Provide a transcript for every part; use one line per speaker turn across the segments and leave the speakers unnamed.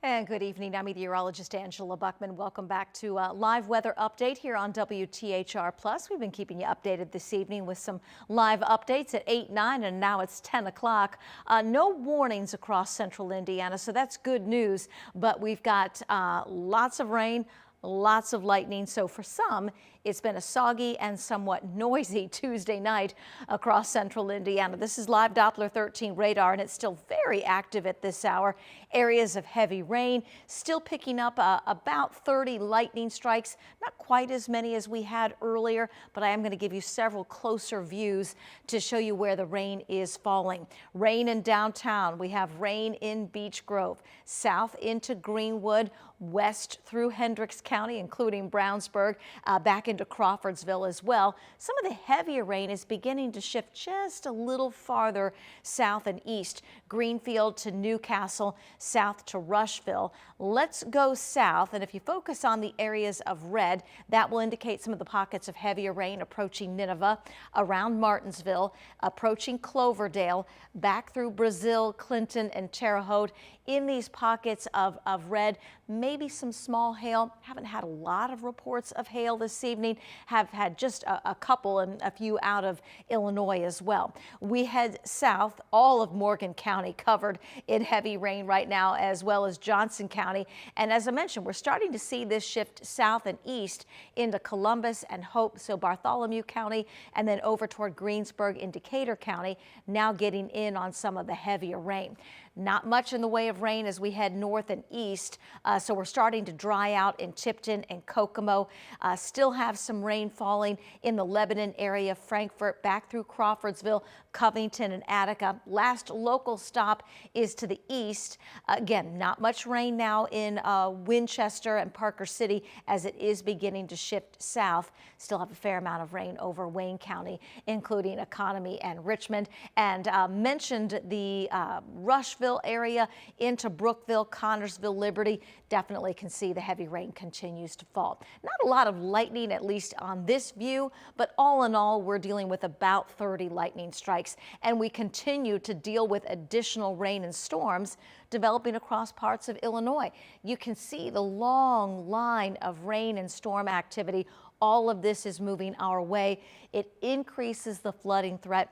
And good evening. I'm meteorologist Angela Buchman. Welcome back to a live weather update here on WTHR Plus. We've been keeping you updated this evening with some live updates at 8, 9, and now it's 10 o'clock. No warnings across central Indiana, so that's good news. But we've got lots of rain, lots of lightning. So for some, it's been a soggy and somewhat noisy Tuesday night across central Indiana. This is live Doppler 13 radar, and it's still very active at this hour. Areas of heavy rain, still picking up about 30 lightning strikes, not quite as many as we had earlier, but I am going to give you several closer views to show you where the rain is falling. Rain in downtown. We have rain in Beech Grove, south into Greenwood, west through Hendricks County, including Brownsburg, back into Crawfordsville as well. Some of the heavier rain is beginning to shift just a little farther south and east. Greenfield to Newcastle, south to Rushville. Let's go south, and if you focus on the areas of red, that will indicate some of the pockets of heavier rain approaching Nineveh, around Martinsville, approaching Cloverdale, back through Brazil, Clinton, and Terre Haute. In these pockets of red, maybe some small hail. Haven't had a lot of reports of hail this evening. Have had just a couple and a few out of Illinois as well. We head south, all of Morgan County covered in heavy rain right now, as well as Johnson County. And as I mentioned, we're starting to see this shift south and east into Columbus and Hope, so Bartholomew County, and then over toward Greensburg in Decatur County, now getting in on some of the heavier rain. Not much in the way of rain as we head north and east, so we're starting to dry out in Tipton and Kokomo. Still have some rain falling in the Lebanon area, Frankfort, back through Crawfordsville, Covington, and Attica. Last local stop is to the east. Again, not much rain now in Winchester and Parker City as it is beginning to shift south. Still have a fair amount of rain over Wayne County, including Economy and Richmond. And mentioned the Rushville area into Brookville, Connorsville, Liberty. Definitely can see the heavy rain continues to fall. Not a lot of lightning, at least on this view, but all in all, we're dealing with about 30 lightning strikes, and we continue to deal with additional rain and storms developing across parts of Illinois. You can see the long line of rain and storm activity. All of this is moving our way. It increases the flooding threat.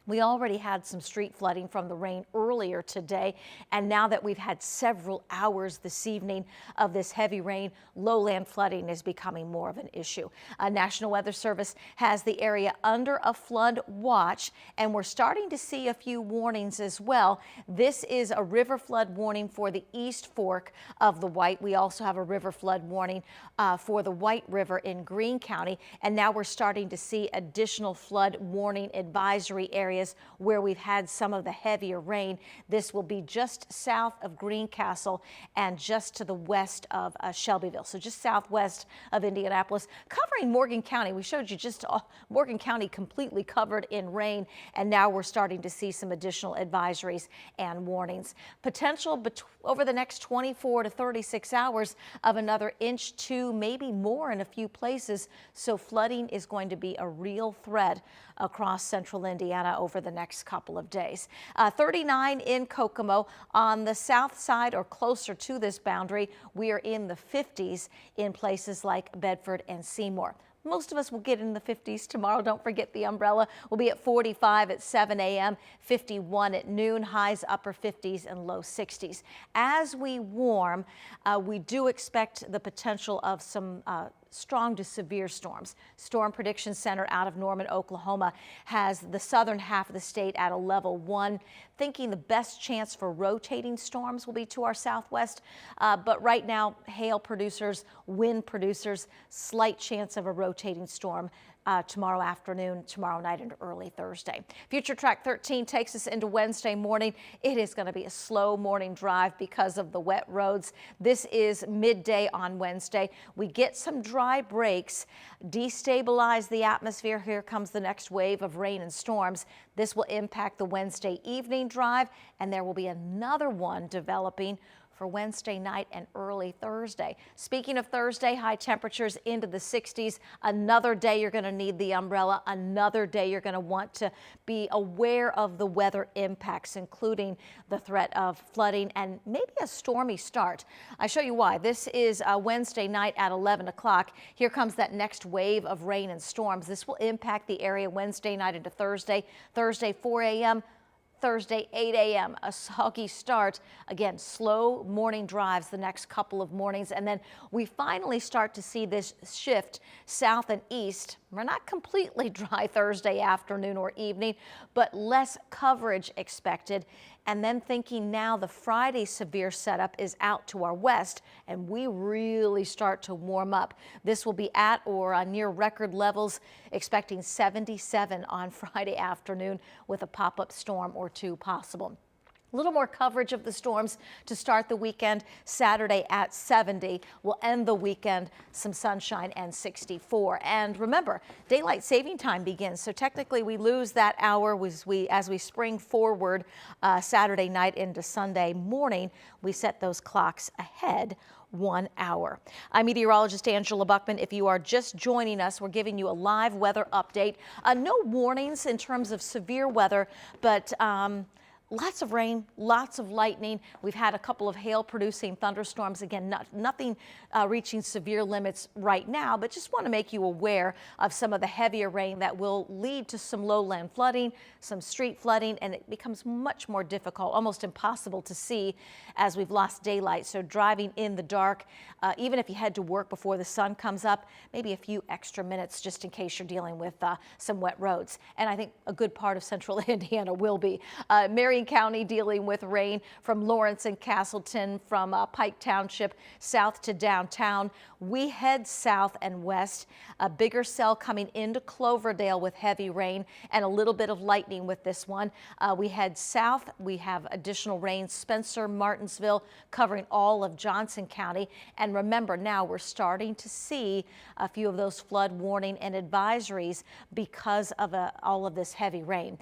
We already had some street flooding from the rain earlier today, and now that we've had several hours this evening of this heavy rain, lowland flooding is becoming more of an issue. National Weather Service has the area under a flood watch, and we're starting to see a few warnings as well. This is a river flood warning for the East Fork of the White. We also have a river flood warning for the White River in Greene County, and now we're starting to see additional flood warning advisory areas where we've had some of the heavier rain. This will be just south of Greencastle and just to the west of Shelbyville, so just southwest of Indianapolis, covering Morgan County. We showed you just Morgan County completely covered in rain, and now we're starting to see some additional advisories and warnings. Potential over the next 24 to 36 hours of another inch, 2, maybe more in a few places, so flooding is going to be a real threat across central Indiana over the next couple of days. 39 in Kokomo. On the south side or closer to this boundary, we are in the 50s in places like Bedford and Seymour. Most of us will get in the 50s tomorrow. Don't forget the umbrella. We'll be at 45 at 7 a.m., 51 at noon, highs upper 50s and low 60s. As we warm, we do expect the potential of some strong to severe storms. Storm Prediction Center out of Norman, Oklahoma has the southern half of the state at a level 1, thinking the best chance for rotating storms will be to our southwest. But right now, hail producers, wind producers, slight chance of a rotating storm tomorrow afternoon, tomorrow night, and early Thursday. Future Track 13 takes us into Wednesday morning. It is going to be a slow morning drive because of the wet roads. This is midday on Wednesday. We get some dry breaks, destabilize the atmosphere. Here comes the next wave of rain and storms. This will impact the Wednesday evening drive, and there will be another one developing for Wednesday night and early Thursday. Speaking of Thursday, high temperatures into the 60s. Another day you're going to need the umbrella. Another day you're going to want to be aware of the weather impacts, including the threat of flooding and maybe a stormy start. I show you why. This is Wednesday night at 11 o'clock. Here comes that next wave of rain and storms. This will impact the area Wednesday night into Thursday. Thursday 4 a.m. Thursday, 8 a.m., a soggy start. Again, slow morning drives the next couple of mornings, and then we finally start to see this shift south and east. We're not completely dry Thursday afternoon or evening, but less coverage expected. And then thinking now the Friday severe setup is out to our west, and we really start to warm up. This will be at or near record levels, expecting 77 on Friday afternoon with a pop-up storm or two possible. A little more coverage of the storms to start the weekend. Saturday at 70. We'll end the weekend some sunshine and 64. And remember, daylight saving time begins. So technically we lose that hour as we spring forward Saturday night into Sunday morning. We set those clocks ahead 1 hour. I'm meteorologist Angela Buchman. If you are just joining us, we're giving you a live weather update. No warnings in terms of severe weather, but lots of rain, lots of lightning. We've had a couple of hail-producing thunderstorms. Again, nothing reaching severe limits right now, but just want to make you aware of some of the heavier rain that will lead to some lowland flooding, some street flooding, and it becomes much more difficult, almost impossible to see as we've lost daylight. So driving in the dark, even if you head to work before the sun comes up, maybe a few extra minutes just in case you're dealing with some wet roads. And I think a good part of central Indiana will be. Marion County dealing with rain from Lawrence and Castleton, from Pike Township south to downtown. We head south and west. A bigger cell coming into Cloverdale with heavy rain and a little bit of lightning with this one. We head south. We have additional rain, Spencer, Martinsville, covering all of Johnson County. And remember, now we're starting to see a few of those flood warning and advisories because of all of this heavy rain.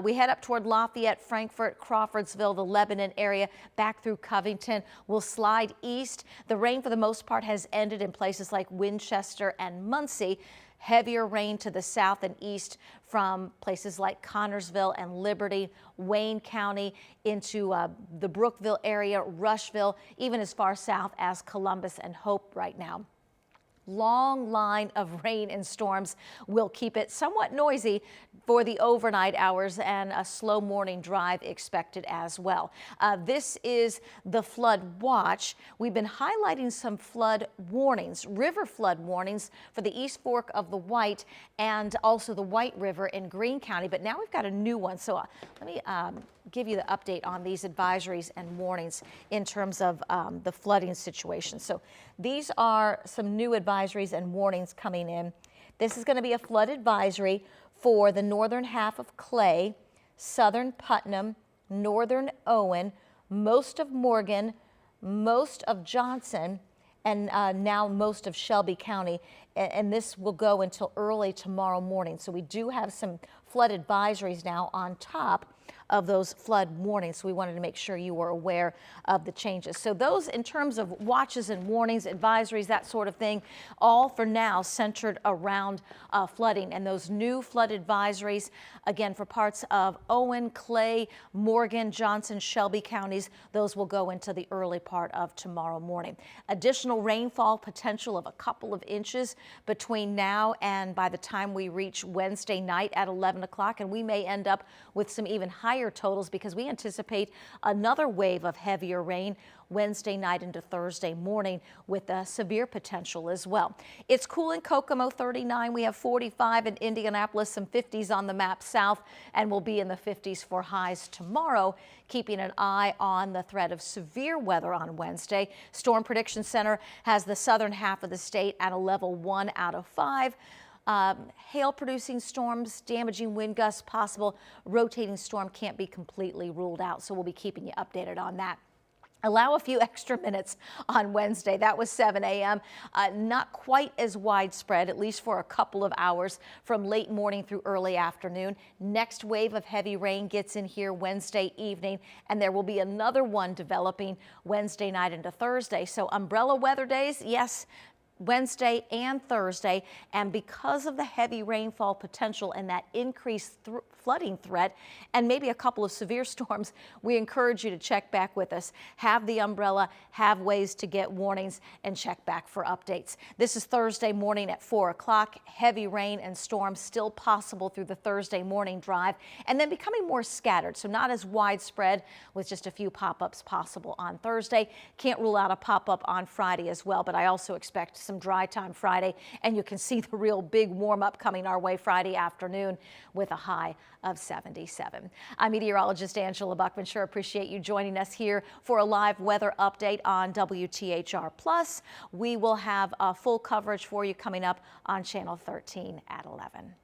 We head up toward Lafayette, Frankfort, Crawfordsville, the Lebanon area, back through Covington. We'll slide east. The rain for the most part has ended in places like Winchester and Muncie. Heavier rain to the south and east from places like Connorsville and Liberty, Wayne County, into the Brookville area, Rushville, even as far south as Columbus and Hope right now. Long line of rain and storms will keep it somewhat noisy for the overnight hours, and a slow morning drive expected as well. This is the flood watch. We've been highlighting some flood warnings, river flood warnings for the East Fork of the White and also the White River in Greene County, but now we've got a new one. So let me give you the update on these advisories and warnings in terms of the flooding situation. So these are some new advisories and warnings coming in. This is going to be a flood advisory for the northern half of Clay, southern Putnam, northern Owen, most of Morgan, most of Johnson, and now most of Shelby County. And this will go until early tomorrow morning. So we do have some flood advisories now on top of those flood warnings. So we wanted to make sure you were aware of the changes. So those in terms of watches and warnings, advisories, that sort of thing, all for now centered around flooding. And those new flood advisories, again, for parts of Owen, Clay, Morgan, Johnson, Shelby counties, those will go into the early part of tomorrow morning. Additional rainfall potential of a couple of inches between now and by the time we reach Wednesday night at 11 o'clock. And we may end up with some even higher totals because we anticipate another wave of heavier rain Wednesday night into Thursday morning with a severe potential as well. It's cool in Kokomo, 39. We have 45 in Indianapolis, some 50s on the map south, and we'll be in the 50s for highs tomorrow, keeping an eye on the threat of severe weather on Wednesday. Storm Prediction Center has the southern half of the state at a level 1 out of 5. Hail-producing storms, damaging wind gusts possible. Rotating storm can't be completely ruled out, so we'll be keeping you updated on that. Allow a few extra minutes on Wednesday. That was 7 a.m. Not quite as widespread, at least for a couple of hours from late morning through early afternoon. Next wave of heavy rain gets in here Wednesday evening, and there will be another one developing Wednesday night into Thursday. So umbrella weather days, yes, Wednesday and Thursday, and because of the heavy rainfall potential and that increased flooding threat and maybe a couple of severe storms, we encourage you to check back with us. Have the umbrella, have ways to get warnings, and check back for updates. This is Thursday morning at 4 o'clock. Heavy rain and storms still possible through the Thursday morning drive, and then becoming more scattered, so not as widespread, with just a few pop-ups possible on Thursday. Can't rule out a pop-up on Friday as well, but I also expect some dry time Friday, and you can see the real big warm-up coming our way Friday afternoon with a high of 77. I'm meteorologist Angela Buchman. Sure appreciate you joining us here for a live weather update on WTHR Plus. We will have full coverage for you coming up on Channel 13 at 11.